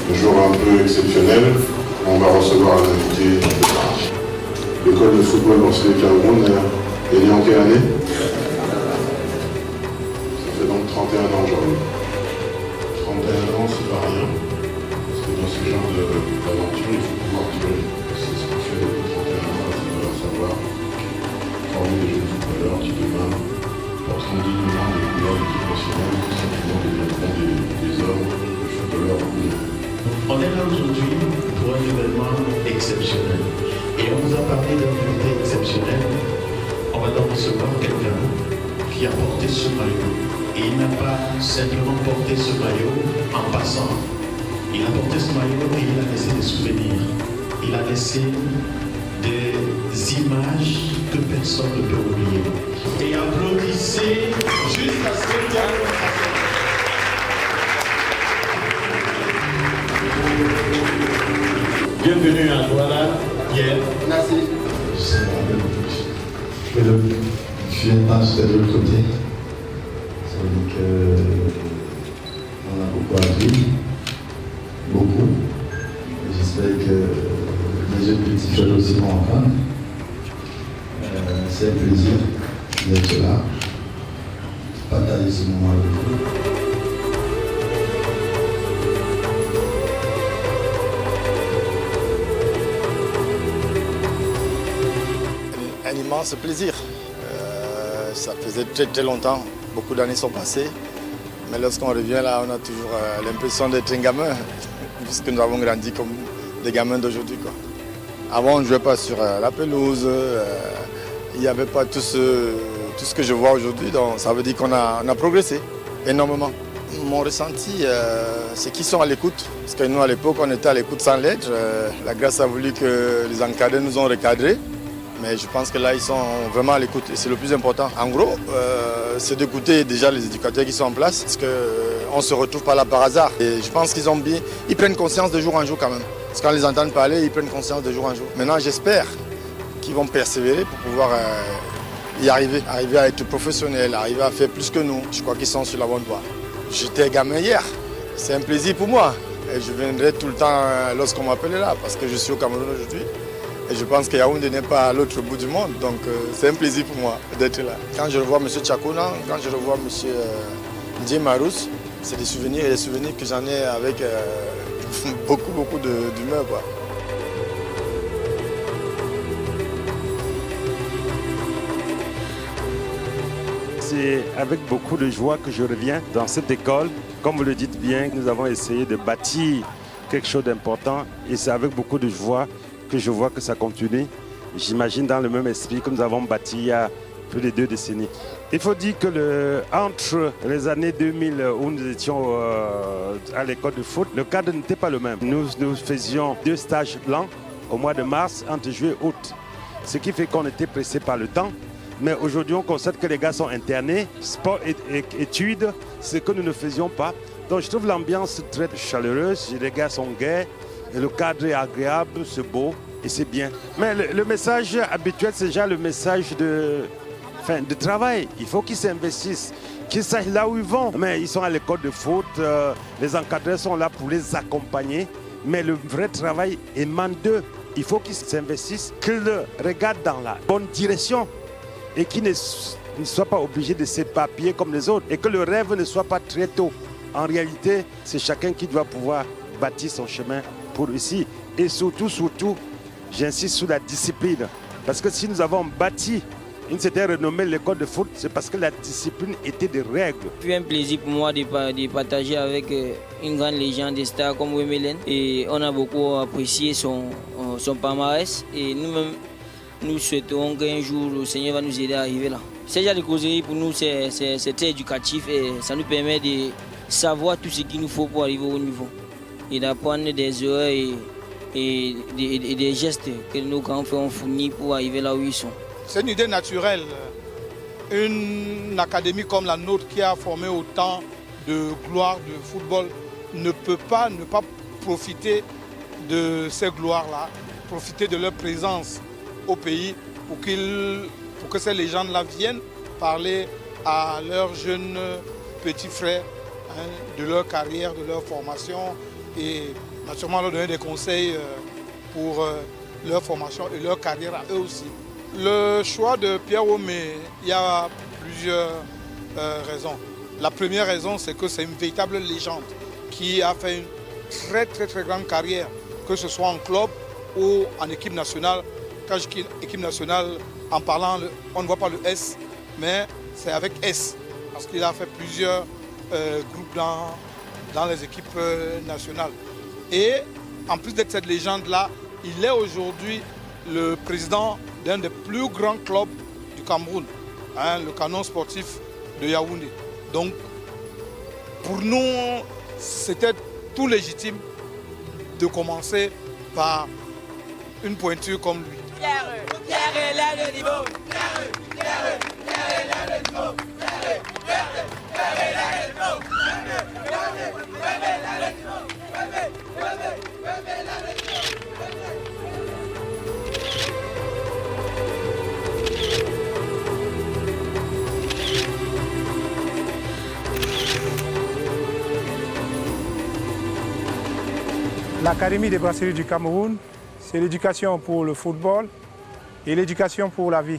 Un jour un peu exceptionnel, on va recevoir un invité. L'école de football Marseille Cameroun est née en quelle année? Ça fait donc 31 ans aujourd'hui. 31 ans, c'est pas rien. Parce que dans ce genre d'aventure, il faut pouvoir durer. C'est ce qu'on fait depuis 31 ans, il faut savoir former des jeunes footballeurs qui demain porteront dignement les couleurs de l'équipe nationale, qui simplement deviendront des hommes, des footballeurs au bout. On est là aujourd'hui pour un événement exceptionnel. Et on vous a parlé d'un invité exceptionnel. On va donc recevoir quelqu'un qui a porté ce maillot. Et il n'a pas simplement porté ce maillot en passant. Il a porté ce maillot et il a laissé des souvenirs. Il a laissé des images que personne ne peut oublier. Et applaudissez jusqu'à ce que bienvenue à Douala, Pierre. Merci. Je viens de passer de l'autre côté. Ça veut dire qu'on a beaucoup appris. Beaucoup. J'espère que les jeunes petits frères aussi vont apprendre. C'est un plaisir d'être là, partager ce moment avec vous. Un immense plaisir. Ça faisait très très longtemps, beaucoup d'années sont passées. Mais lorsqu'on revient là, on a toujours l'impression d'être un gamin, puisque nous avons grandi comme des gamins d'aujourd'hui. Avant, on ne jouait pas sur la pelouse, il n'y avait pas tout ce que je vois aujourd'hui. Donc ça veut dire qu'on a progressé énormément. Mon ressenti, c'est qu'ils sont à l'écoute. Parce que nous, à l'époque, on était à l'écoute sans lettres. La grâce a voulu que les encadrés nous ont recadrés. Mais je pense que là, ils sont vraiment à l'écoute et c'est le plus important. En gros, c'est d'écouter déjà les éducateurs qui sont en place parce qu'on ne se retrouve pas là par hasard. Et je pense ils prennent conscience de jour en jour quand même. Parce qu'on les entend parler, ils prennent conscience de jour en jour. Maintenant, j'espère qu'ils vont persévérer pour pouvoir y arriver à être professionnels, arriver à faire plus que nous. Je crois qu'ils sont sur la bonne voie. J'étais gamin hier, c'est un plaisir pour moi. Et je viendrai tout le temps lorsqu'on m'appelle là parce que je suis au Cameroun aujourd'hui. Et je pense que Yaoundé n'est pas à l'autre bout du monde, donc c'est un plaisir pour moi d'être là. Quand je revois M. Tchakounan, quand je revois M. Ndié Marous, c'est des souvenirs et des souvenirs que j'en ai avec beaucoup d'humeur. C'est avec beaucoup de joie que je reviens dans cette école. Comme vous le dites bien, nous avons essayé de bâtir quelque chose d'important et c'est avec beaucoup de joie que je vois que ça continue. J'imagine dans le même esprit que nous avons bâti il y a plus de 2 décennies. Il faut dire que entre les années 2000 où nous étions à l'école de foot, le cadre n'était pas le même. Nous faisions 2 stages blancs au mois de mars entre juillet et août. Ce qui fait qu'on était pressé par le temps. Mais aujourd'hui, on constate que les gars sont internés, sport et études, ce que nous ne faisions pas. Donc je trouve l'ambiance très chaleureuse, les gars sont gais, et le cadre est agréable, c'est beau et c'est bien. Mais le message habituel, c'est déjà le message de travail. Il faut qu'ils s'investissent, qu'ils sachent là où ils vont. Mais ils sont à l'école de foot, les encadreurs sont là pour les accompagner. Mais le vrai travail émane d'eux. Il faut qu'ils s'investissent, qu'ils regardent dans la bonne direction et qu'ils ne soient pas obligés de s'éparpiller comme les autres. Et que le rêve ne soit pas très tôt. En réalité, c'est chacun qui doit pouvoir bâtir son chemin pour ici. Et surtout, j'insiste sur la discipline. Parce que si nous avons bâti une certaine renommée l'école de foot, c'est parce que la discipline était des règles. C'est un plaisir pour moi de partager avec une grande légende des stars comme Wemelen. Et on a beaucoup apprécié son palmarès. Et nous-mêmes, nous souhaitons qu'un jour le Seigneur va nous aider à arriver là. Ce genre de causerie pour nous, c'est très éducatif et ça nous permet de savoir tout ce qu'il nous faut pour arriver au niveau. Et d'apprendre des erreurs et des gestes que nos grands-frères ont fournis pour arriver là où ils sont. C'est une idée naturelle. Une académie comme la nôtre qui a formé autant de gloires de football ne peut pas ne pas profiter de ces gloires-là, profiter de leur présence au pays pour que ces légendes-là viennent parler à leurs jeunes petits frères de leur carrière, de leur formation et naturellement leur donner des conseils pour leur formation et leur carrière à eux aussi. Le choix de Pierre Womé, il y a plusieurs raisons. La première raison, c'est que c'est une véritable légende qui a fait une très grande carrière, que ce soit en club ou en équipe nationale. Quand je dis équipe nationale, en parlant, on ne voit pas le S, mais c'est avec S, parce qu'il a fait plusieurs groupes dans les équipes nationales. Et en plus d'être cette légende-là, il est aujourd'hui le président d'un des plus grands clubs du Cameroun, le Canon sportif de Yaoundé. Donc, pour nous, c'était tout légitime de commencer par une pointure comme lui. Pierre est là le niveau. Pierre est là le niveau. Pierre est là le niveau. L'Académie des brasseries du Cameroun, c'est l'éducation pour le football et l'éducation pour la vie.